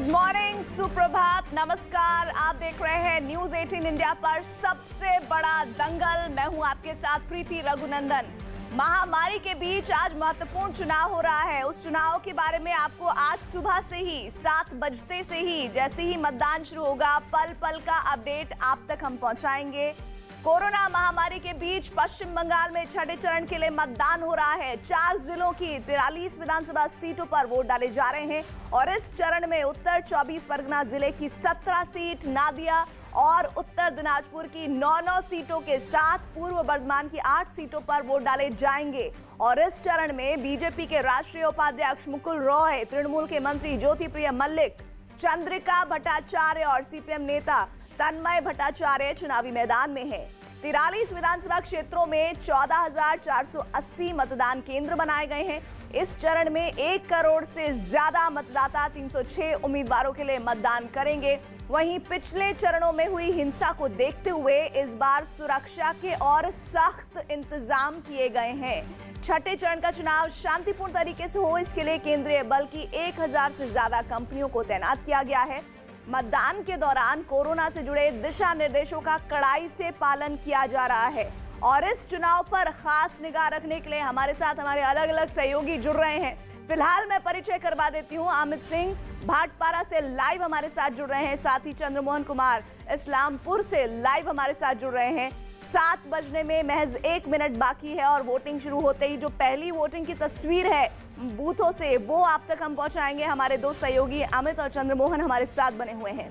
Morning, सुप्रभात, नमस्कार। आप देख रहे हैं न्यूज 18 इंडिया पर सबसे बड़ा दंगल। मैं हूं आपके साथ प्रीति रघुनंदन। महामारी के बीच आज महत्वपूर्ण चुनाव हो रहा है। उस चुनाव के बारे में आपको आज सुबह से ही 7 बजते से ही जैसे ही मतदान शुरू होगा पल पल का अपडेट आप तक हम पहुंचाएंगे। कोरोना महामारी के बीच पश्चिम बंगाल में छठे चरण के लिए मतदान हो रहा है। 4 जिलों की 43 विधानसभा सीटों पर वोट डाले जा रहे हैं और इस चरण में उत्तर 24 परगना जिले की 17 सीट, नादिया और उत्तर दिनाजपुर की 9 सीटों के साथ पूर्व बर्धमान की 8 सीटों पर वोट डाले जाएंगे। और इस चरण में बीजेपी के राष्ट्रीय उपाध्यक्ष मुकुल रॉय, तृणमूल के मंत्री ज्योतिप्रिय मल्लिक, चंद्रिका भट्टाचार्य और सीपीएम नेता तन्मय भट्टाचार्य चुनावी मैदान में है। 43 विधानसभा क्षेत्रों में 14,480 मतदान केंद्र बनाए गए हैं। इस चरण में 1 करोड़ से ज्यादा मतदाता 306 उम्मीदवारों के लिए मतदान करेंगे। वहीं पिछले चरणों में हुई हिंसा को देखते हुए इस बार सुरक्षा के और सख्त इंतजाम किए गए हैं। छठे चरण का चुनाव शांतिपूर्ण तरीके से हो, इसके लिए केंद्रीय बल की 1000 से ज्यादा कंपनियों को तैनात किया गया है। मतदान के दौरान कोरोना से जुड़े दिशा निर्देशों का कड़ाई से पालन किया जा रहा है और इस चुनाव पर खास निगाह रखने के लिए हमारे साथ हमारे अलग अलग सहयोगी जुड़ रहे हैं। फिलहाल मैं परिचय करवा देती हूं। अमित सिंह भाटपारा से लाइव हमारे साथ जुड़ रहे हैं, साथ ही चंद्रमोहन कुमार इस्लामपुर से लाइव हमारे साथ जुड़ रहे हैं। 7 बजने में महज 1 मिनट बाकी है और वोटिंग शुरू होते ही जो पहली वोटिंग की तस्वीर है बूथों से वो आप तक हम पहुंचाएंगे। हमारे 2 सहयोगी अमित और चंद्रमोहन हमारे साथ बने हुए हैं।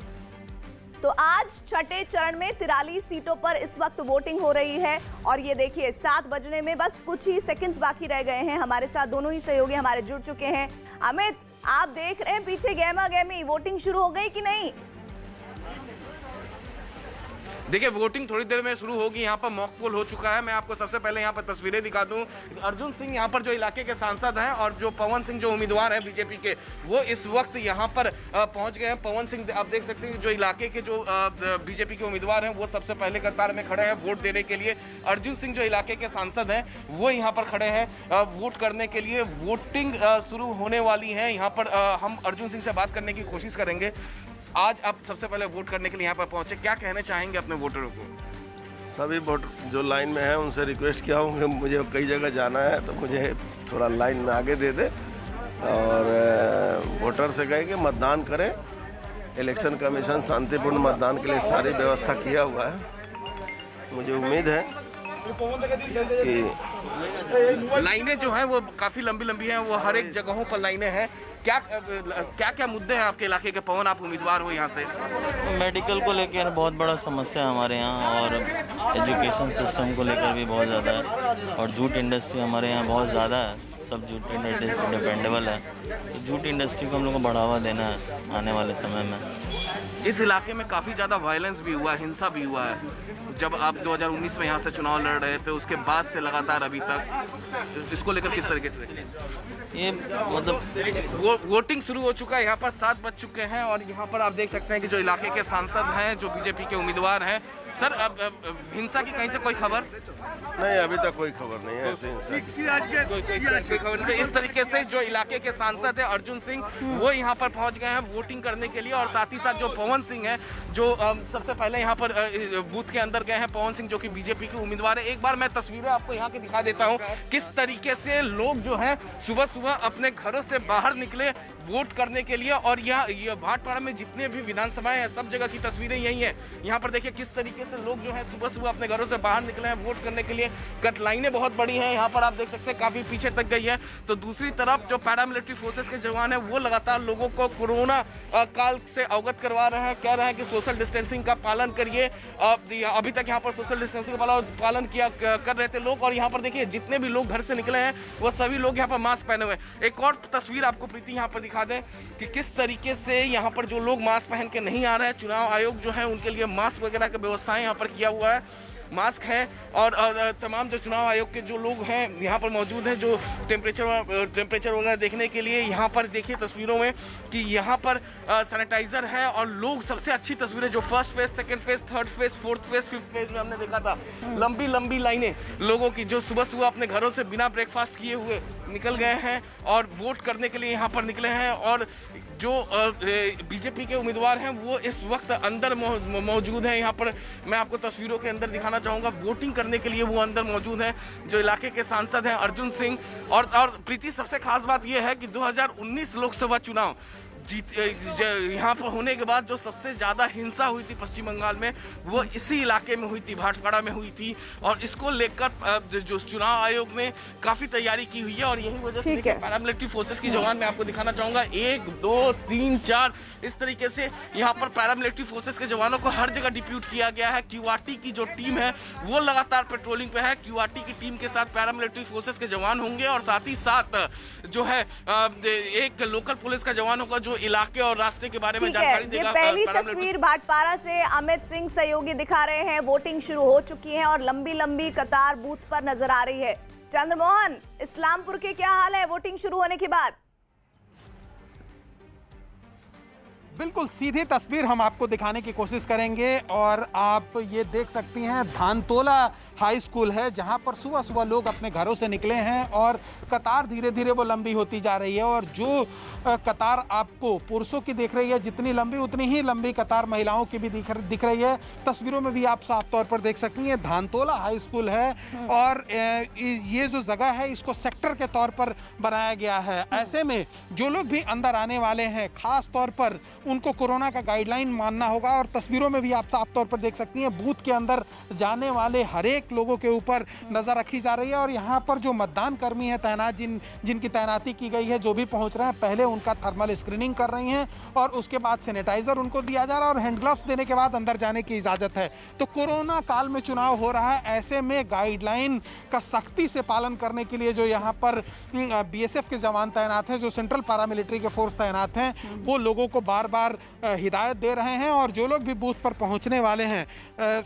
तो आज छठे चरण में 43 सीटों पर इस वक्त वोटिंग हो रही है और ये देखिए 7 बजने में बस कुछ ही सेकंड्स बाकी रह गए हैं। हमारे साथ दोनों ही सहयोगी हमारे जुड़ चुके हैं। अमित, आप देख रहे हैं पीछे गहमा गहमी, वोटिंग शुरू हो गई कि नहीं? देखिए, वोटिंग थोड़ी देर में शुरू होगी। यहाँ पर मॉक पोल हो चुका है। मैं आपको सबसे पहले यहाँ पर तस्वीरें दिखा दूँ। अर्जुन सिंह यहाँ पर जो इलाके के सांसद हैं और जो पवन सिंह जो उम्मीदवार हैं बीजेपी के, वो इस वक्त यहाँ पर पहुँच गए हैं। पवन सिंह आप देख सकते हैं जो इलाके के जो बीजेपी के उम्मीदवार हैं वो सबसे पहले कतार में खड़े हैं वोट देने के लिए। अर्जुन सिंह जो इलाके के सांसद हैं वो यहाँ पर खड़े हैं वोट करने के लिए। वोटिंग शुरू होने वाली है। यहाँ पर हम अर्जुन सिंह से बात करने की कोशिश करेंगे। आज आप सबसे पहले वोट करने के लिए यहाँ पर पहुंचे, क्या कहना चाहेंगे अपने वोटरों को? सभी वोट जो लाइन में हैं उनसे रिक्वेस्ट किया हूँ कि मुझे कई जगह जाना है तो मुझे थोड़ा लाइन में आगे दे दे और वोटर से कहें कि मतदान करें। इलेक्शन कमीशन शांतिपूर्ण मतदान के लिए सारी व्यवस्था किया हुआ है। मुझे उम्मीद है कि लाइनें जो हैं वो काफ़ी लंबी लंबी हैं, वो हर एक जगहों पर लाइनें हैं। क्या मुद्दे हैं आपके इलाके के? पवन, आप उम्मीदवार हो यहाँ से। मेडिकल को लेकर बहुत बड़ा समस्या है हमारे यहाँ और एजुकेशन सिस्टम को लेकर भी बहुत ज़्यादा है और जूट इंडस्ट्री हमारे यहाँ बहुत ज़्यादा है। सब जूट इंडस्ट्री डिपेंडेबल है, तो जूट इंडस्ट्री को हम लोग को बढ़ावा देना है आने वाले समय में। इस इलाके में काफ़ी ज़्यादा वायलेंस भी हुआ है, हिंसा भी हुआ है। जब आप 2019 में यहाँ से चुनाव लड़ रहे थे उसके बाद से लगातार अभी तक इसको लेकर किस तरीके से देखते हैं? ये मतलब वोटिंग शुरू हो चुका है। यहाँ पर 7 बज चुके हैं और यहाँ पर आप देख सकते हैं कि जो इलाके के सांसद हैं, जो बीजेपी के उम्मीदवार हैं। सर, अब हिंसा की कहीं से कोई खबर नहीं, अभी तक कोई खबर नहीं है ऐसे हिंसा की। कोई खबर नहीं। इस तरीके से जो इलाके के सांसद हैं अर्जुन सिंह, वो यहाँ पर पहुँच गए हैं वोटिंग करने के लिए और साथ ही साथ जो पवन सिंह हैं जो सबसे पहले यहाँ पर बूथ के अंदर गए हैं। पवन सिंह जो कि बीजेपी के उम्मीदवार है। एक बार मैं तस्वीरें आपको यहाँ की दिखा देता हूँ किस तरीके से लोग जो हैं सुबह सुबह अपने घरों से बाहर निकले वोट करने के लिए। और यह भाटपाड़ा में जितने भी विधानसभाएं हैं सब जगह की तस्वीरें यही हैं। यहाँ पर देखिए किस तरीके से लोग जो है सुबह सुबह अपने घरों से बाहर निकले हैं वोट करने के लिए। कट लाइनें बहुत बड़ी हैं, यहाँ पर आप देख सकते हैं काफी पीछे तक गई है। तो दूसरी तरफ जो पैरामिलिट्री फोर्सेस के जवान हैं वो लगातार लोगों को कोरोना काल से अवगत करवा रहे हैं, कह रहे हैं कि सोशल डिस्टेंसिंग का पालन करिए। अभी तक यहाँ पर सोशल डिस्टेंसिंग का पालन कर रहे थे लोग और यहाँ पर देखिए जितने भी लोग घर से निकले हैं वो सभी लोग यहाँ पर मास्क पहने हुए हैं। एक और तस्वीर आपको प्रीति यहाँ पर दिखा दें कि किस तरीके से यहाँ पर जो लोग मास्क पहन के नहीं आ रहे हैं, चुनाव आयोग जो है उनके लिए मास्क वगैरह की व्यवस्थाएं यहाँ पर किया हुआ है। मास्क है और तमाम जो चुनाव आयोग के जो लोग हैं यहाँ पर मौजूद हैं, जो टेम्परेचर वगैरह देखने के लिए। यहाँ पर देखिए तस्वीरों में कि यहाँ पर सैनिटाइजर है और लोग, सबसे अच्छी तस्वीरें जो first phase, second phase, third phase, fourth phase, fifth phase में हमने देखा था, लंबी लंबी लाइनें लोगों की जो सुबह सुबह अपने घरों से बिना ब्रेकफास्ट किए हुए निकल गए हैं और वोट करने के लिए यहाँ पर निकले हैं। और जो बीजेपी के उम्मीदवार हैं वो इस वक्त अंदर मौजूद हैं। यहाँ पर मैं आपको तस्वीरों के अंदर दिखाना चाहूँगा, वोटिंग करने के लिए वो अंदर मौजूद हैं, जो इलाके के सांसद हैं अर्जुन सिंह। और प्रीति, सबसे खास बात ये है कि 2019 लोकसभा चुनाव यहाँ पर होने के बाद जो सबसे ज़्यादा हिंसा हुई थी पश्चिम बंगाल में, वो इसी इलाके में हुई थी, भाटपाड़ा में हुई थी। और इसको लेकर जो चुनाव आयोग ने काफ़ी तैयारी की हुई है और यही वजह से पैरामिलिट्री फोर्सेस की जवान मैं आपको दिखाना चाहूँगा, 1 2 3 4 इस तरीके से यहाँ पर पैरामिलिट्री फोर्सेस के जवानों को हर जगह डिप्यूट किया गया है। क्यूआरटी की जो टीम है वो लगातार पेट्रोलिंग पे है। क्यूआरटी की टीम के साथ पैरामिलिट्री फोर्सेस के जवान होंगे और साथ ही साथ जो है एक लोकल पुलिस का जवान होगा जो इलाके और रास्ते के बारे में जानकारी देगा। पहली तस्वीर भाटपारा से अमित सिंह सहयोगी दिखा रहे हैं। वोटिंग शुरू हो चुकी है और लंबी लंबी कतार बूथ पर नजर आ रही है। चंद्रमोहन, इस्लामपुर के क्या हाल है वोटिंग शुरू होने के बाद? बिल्कुल सीधी तस्वीर हम आपको दिखाने की कोशिश करेंगे और आप ये देख सकती हैं धानतोला हाई स्कूल है जहां पर सुबह सुबह लोग अपने घरों से निकले हैं और कतार धीरे धीरे वो लंबी होती जा रही है। और जो कतार आपको पुरुषों की दिख रही है जितनी लंबी, उतनी ही लंबी कतार महिलाओं की भी दिख रही है। तस्वीरों में भी आप साफ तौर पर देख सकती हैं धानतोला हाई स्कूल है और ये जो जगह है इसको सेक्टर के तौर पर बनाया गया है। ऐसे में जो लोग भी अंदर आने वाले हैं खास तौर पर उनको कोरोना का गाइडलाइन मानना होगा। और तस्वीरों में भी आप साफ तौर पर देख सकती हैं बूथ के अंदर जाने वाले हर एक लोगों के ऊपर नजर रखी जा रही है। और यहाँ पर जो मतदान कर्मी हैं तैनात, जिनकी तैनाती की गई है, जो भी पहुंच रहे हैं पहले उनका थर्मल स्क्रीनिंग कर रही हैं और उसके बाद सैनिटाइजर उनको दिया जा रहा है और हैंड ग्लव्स देने के बाद अंदर जाने की इजाजत है। तो कोरोना काल में चुनाव हो रहा है, ऐसे में गाइडलाइन का सख्ती से पालन करने के लिए जो यहाँ पर बीएसएफ के जवान तैनात हैं, जो सेंट्रल पैरामिलिट्री के फोर्स तैनात हैं, वो लोगों को बार बार हिदायत दे रहे हैं। और जो लोग भी बूथ पर पहुंचने वाले हैं,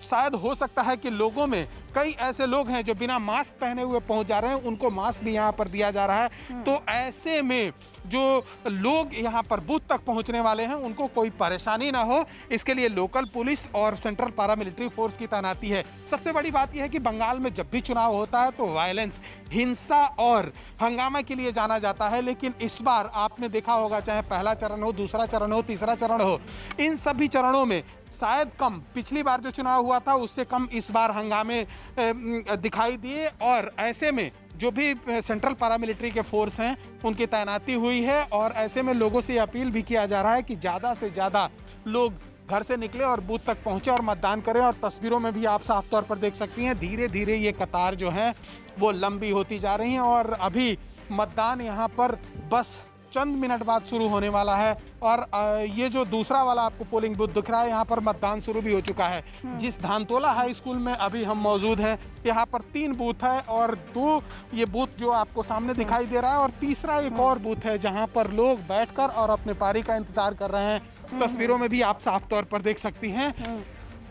शायद हो सकता है कि लोगों में कई ऐसे लोग हैं जो बिना मास्क पहने हुए पहुंच जा रहे हैं, उनको मास्क भी यहां पर दिया जा रहा है। तो ऐसे में जो लोग यहां पर बूथ तक पहुंचने वाले हैं उनको कोई परेशानी ना हो, इसके लिए लोकल पुलिस और सेंट्रल पैरामिलिट्री फोर्स की तैनाती है। सबसे बड़ी बात यह है कि बंगाल में जब भी चुनाव होता है तो वायलेंस, हिंसा और हंगामा के लिए जाना जाता है, लेकिन इस बार आपने देखा होगा चाहे पहला चरण हो, दूसरा चरण हो, तीसरा चरण हो, इन सभी चरणों में शायद कम, पिछली बार जो चुनाव हुआ था उससे कम इस बार हंगामे दिखाई दिए। और ऐसे में जो भी सेंट्रल पैरामिलिट्री के फोर्स हैं उनकी तैनाती हुई है और ऐसे में लोगों से अपील भी किया जा रहा है कि ज़्यादा से ज़्यादा लोग घर से निकले और बूथ तक पहुंचे और मतदान करें। और तस्वीरों में भी आप साफ तौर पर देख सकती हैं धीरे धीरे ये कतार जो है वो लंबी होती जा रही हैं और अभी मतदान यहाँ पर बस चंद मिनट बाद शुरू होने वाला है। और ये जो दूसरा वाला आपको पोलिंग बूथ दिख रहा है, यहाँ पर मतदान शुरू भी हो चुका है। जिस धानतोला हाई स्कूल में अभी हम मौजूद हैं, यहाँ पर 3 बूथ है और 2 ये बूथ जो आपको सामने दिखाई दे रहा है और तीसरा एक और बूथ है जहाँ पर लोग बैठकर और अपने पारी का इंतजार कर रहे हैं। तस्वीरों में भी आप साफ तौर पर देख सकती हैं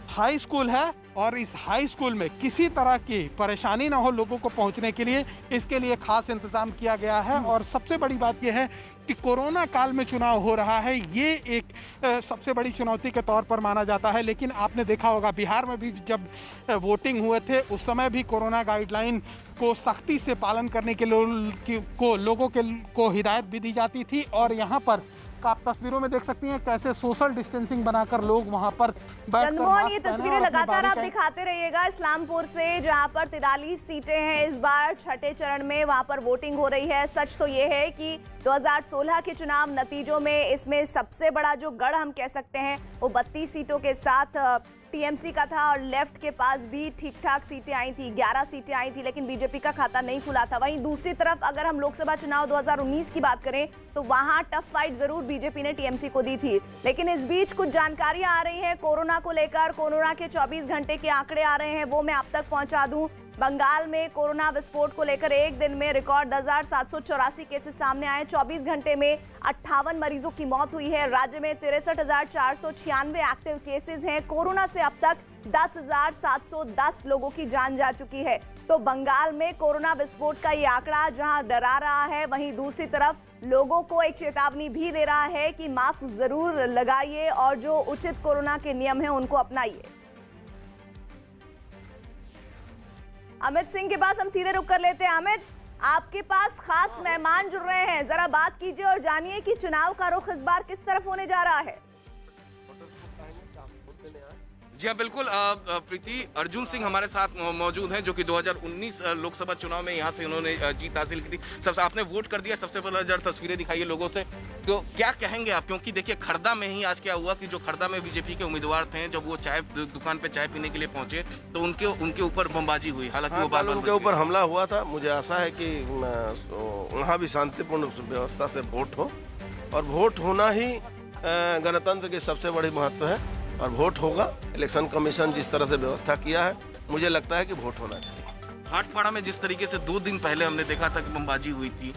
हाई स्कूल है और इस हाई स्कूल में किसी तरह की परेशानी ना हो लोगों को पहुंचने के लिए, इसके लिए खास इंतजाम किया गया है। और सबसे बड़ी बात यह है कि कोरोना काल में चुनाव हो रहा है, ये एक सबसे बड़ी चुनौती के तौर पर माना जाता है। लेकिन आपने देखा होगा बिहार में भी जब वोटिंग हुए थे उस समय भी कोरोना गाइडलाइन को सख्ती से पालन करने के लोगों को हिदायत भी दी जाती थी। और यहाँ पर आप तस्वीरों में देख सकती हैं कैसे सोशल डिस्टेंसिंग बनाकर लोग वहां पर चंद्रमोहन, ये तस्वीरें लगातार आप दिखाते रहिएगा इस्लामपुर से, जहां पर 43 सीटें हैं इस बार छठे चरण में, वहां पर वोटिंग हो रही है। सच तो ये है कि 2016 के चुनाव नतीजों में इसमें सबसे बड़ा जो गढ़ हम कह सकते हैं वो 32 सीटों के साथ टीएमसी का था और लेफ्ट के पास भी ठीक ठाक सीटें आई थी, 11 सीटें आई थी, लेकिन बीजेपी का खाता नहीं खुला था। वहीं दूसरी तरफ अगर हम लोकसभा चुनाव 2019 की बात करें तो वहां टफ फाइट जरूर बीजेपी ने टीएमसी को दी थी। लेकिन इस बीच कुछ जानकारियां आ रही हैं कोरोना को लेकर। कोरोना के 24 घंटे के आंकड़े आ रहे हैं, वो मैं आप तक पहुंचा दूं। बंगाल में कोरोना विस्फोट को लेकर एक दिन में रिकॉर्ड 10,784 केसेस सामने आए। 24 घंटे में 58 मरीजों की मौत हुई है। राज्य में 63,496 एक्टिव केसेस हैं। कोरोना से अब तक 10,710 लोगों की जान जा चुकी है। तो बंगाल में कोरोना विस्फोट का ये आंकड़ा जहां डरा रहा है, वहीं दूसरी तरफ लोगों को एक चेतावनी भी दे रहा है कि मास्क जरूर लगाइए और जो उचित कोरोना के नियम हैं उनको अपनाइए। अमित सिंह के पास हम सीधे रुक कर लेते हैं। अमित, आपके पास खास मेहमान जुड़ रहे हैं, जरा बात कीजिए और जानिए कि चुनाव का रुख इस बार किस तरफ होने जा रहा है। जी हाँ, बिल्कुल प्रीति, अर्जुन सिंह हमारे साथ मौजूद हैं जो कि 2019 लोकसभा चुनाव में यहाँ से उन्होंने जीत हासिल की थी। सबसे आपने वोट कर दिया, सबसे पहले जरा तस्वीरें दिखाइए लोगों से, तो क्या कहेंगे आप? क्योंकि देखिए खड़दा में ही आज क्या हुआ कि जो खड़दा में बीजेपी के उम्मीदवार थे, जब वो चाय दुकान पे चाय पीने के लिए पहुंचे तो उनके ऊपर बमबाजी हुई। हालांकि वो बार बार उनके ऊपर हमला हुआ था। मुझे आशा है कि वहाँ भी शांतिपूर्ण व्यवस्था से वोट हो, और वोट होना ही गणतंत्र की सबसे बड़ी महत्व है, और वोट होगा। इलेक्शन कमीशन जिस तरह से व्यवस्था किया है, मुझे लगता है कि वोट होना चाहिए। भाटपाड़ा में जिस तरीके से 2 दिन पहले हमने देखा था कि बमबाजी हुई थी,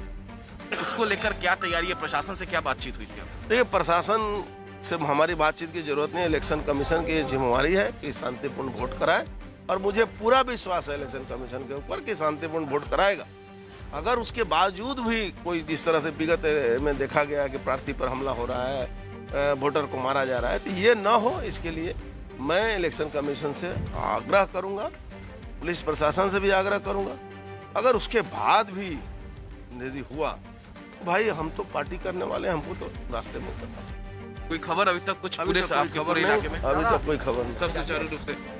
उसको लेकर क्या तैयारी है? प्रशासन से क्या बातचीत हुई थी? देखिए, प्रशासन से हमारी बातचीत की जरूरत नहीं है। इलेक्शन कमीशन की जिम्मेवारी है कि शांतिपूर्ण वोट कराए, और मुझे पूरा विश्वास है इलेक्शन कमीशन के ऊपर कि शांतिपूर्ण वोट कराएगा। अगर उसके बावजूद भी कोई जिस तरह से विगत में देखा गया कि प्रार्थी पर हमला हो रहा है, वोटर को मारा जा रहा है, तो ये ना हो, इसके लिए मैं इलेक्शन कमीशन से आग्रह करूंगा, पुलिस प्रशासन से भी आग्रह करूंगा। अगर उसके बाद भी यदि हुआ तो भाई हम तो पार्टी करने वाले हैं, हमको तो रास्ते में उतरना। कोई खबर अभी तक कुछ पूरे आपके पूरे इलाके में? अभी तक कोई खबर नहीं। सब सुचारू रूप से।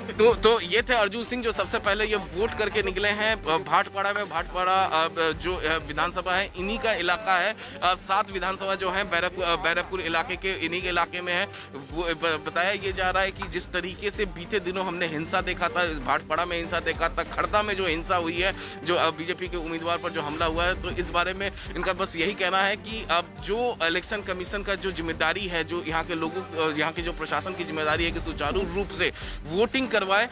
तो ये थे अर्जुन सिंह जो सबसे पहले ये वोट करके निकले हैं भाटपाड़ा में। भाटपाड़ा जो विधानसभा है इन्हीं का इलाका है। 7 विधानसभा जो है बैरकपुर इलाके के इन्हीं के इलाके में है। बताया ये जा रहा है कि जिस तरीके से बीते दिनों हमने हिंसा देखा था, भाटपाड़ा में हिंसा देखा था, खड़दा में जो हिंसा हुई है, जो बीजेपी के उम्मीदवार पर जो हमला हुआ है, तो इस बारे में इनका बस यही कहना है कि अब जो इलेक्शन कमीशन का जो जिम्मेदारी है, जो यहाँ के लोगों, यहाँ के जो प्रशासन की जिम्मेदारी है कि सुचारू रूप से वोटिंग करवाए,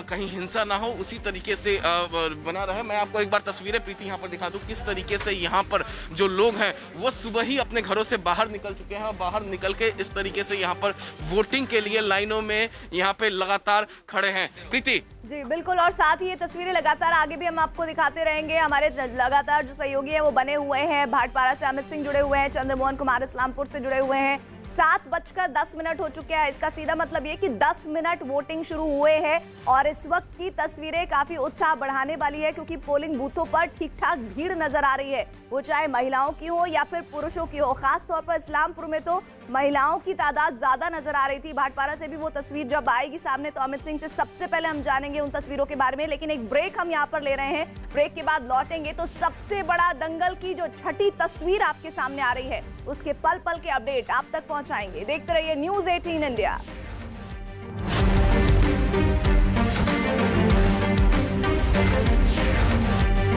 कहीं हिंसा ना हो, उसी तरीके से बना रहे। मैं आपको एक बार तस्वीरें प्रीति यहाँ पर दिखा दूं, किस तरीके से यहाँ पर जो लोग हैं वो सुबह ही अपने घरों से बाहर निकल चुके हैं, और बाहर निकल के इस तरीके से यहाँ पर वोटिंग के लिए लाइनों में यहाँ पे लगातार खड़े हैं। प्रीति जी बिल्कुल, और साथ ही ये तस्वीरें लगातार आगे भी हम आपको दिखाते रहेंगे। हमारे लगातार जो सहयोगी हैं वो बने हुए हैं। भाटपाड़ा से अमित सिंह जुड़े हुए हैं, चंद्रमोहन कुमार इस्लामपुर से जुड़े हुए हैं। 7:10 हो चुके हैं। इसका सीधा मतलब ये कि 10 मिनट वोटिंग शुरू हुए हैं, और इस वक्त की तस्वीरें काफी उत्साह बढ़ाने वाली है, क्योंकि पोलिंग बूथों पर ठीक ठाक भीड़ नजर आ रही है, वो चाहे महिलाओं की हो या फिर पुरुषों की हो। खास तौर पर इस्लामपुर में तो महिलाओं की तादाद ज्यादा नजर आ रही थी। भाटपाड़ा से भी वो तस्वीर जब आएगी सामने तो अमित सिंह से सबसे पहले हम जानेंगे उन तस्वीरों के बारे में। लेकिन एक ब्रेक हम यहाँ पर ले रहे हैं, ब्रेक के बाद लौटेंगे तो सबसे बड़ा दंगल की जो छठी तस्वीर आपके सामने आ रही है, उसके पल पल के अपडेट आप तक पहुंचाएंगे। देखते रहिए News 18 इंडिया।